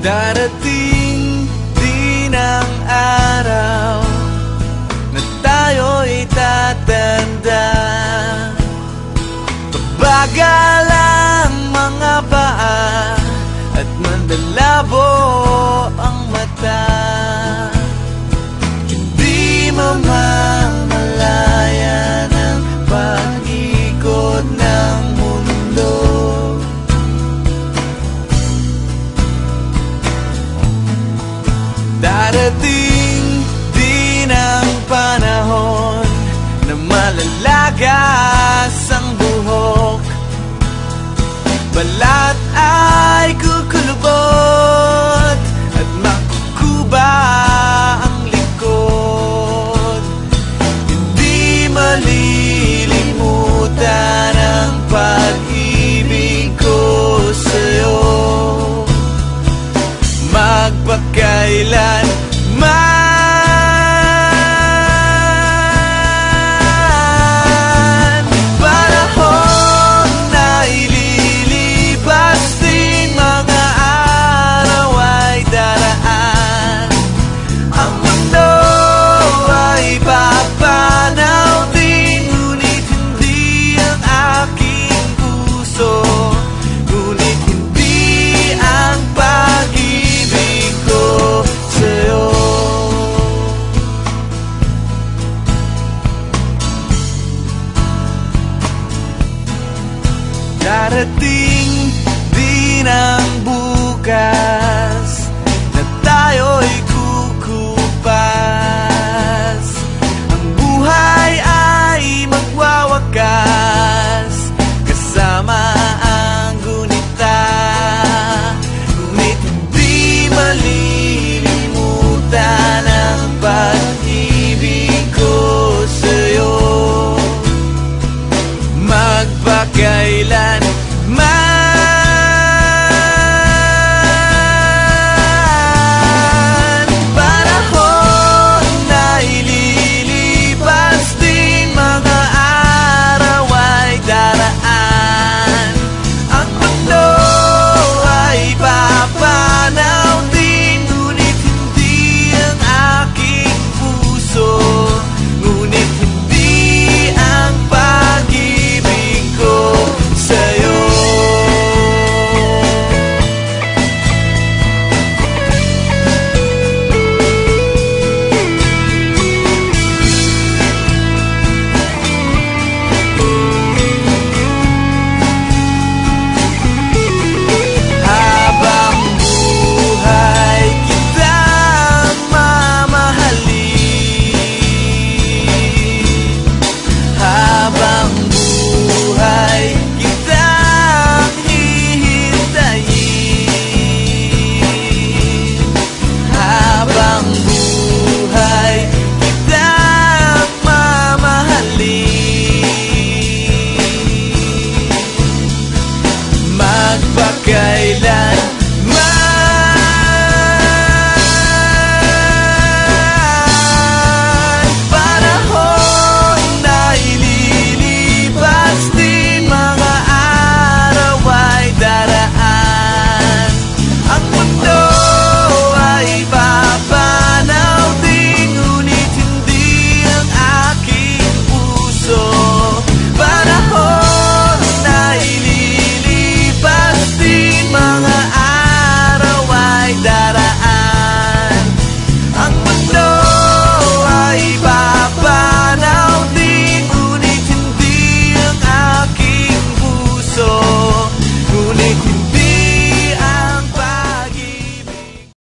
Darating din ang araw na tayo'y tatanda. Bagal ang mga paa at mandalabo ang mata. Hindi mamamalayan ang pag-ikot ng mundo. Darating din ang panahon na malalagas ang buhok, balat ay kukulubot at makukuba ang likod. Hindi malilimutan ang pag-ibig ko sa'yo, magpakailanman. Darating din ang bukas na tayo'y kukupas. Ang buhay ay magwawakas kasama ang gunita, ngunit hindi malilimutan ang pag-ibig ko sa'yo, magpakailanman. Panahon na ililipas din, mga araw ay daraan. Ang mundo ay papanaw din, ngunit hindi ang aking puso, ngunit hindi ang pag-ibig ko sa'yo. Habang buhay kitang mamahalin, habang buhay kitang hihintayin, habang buhay kitang mamahalin, magpakailanman.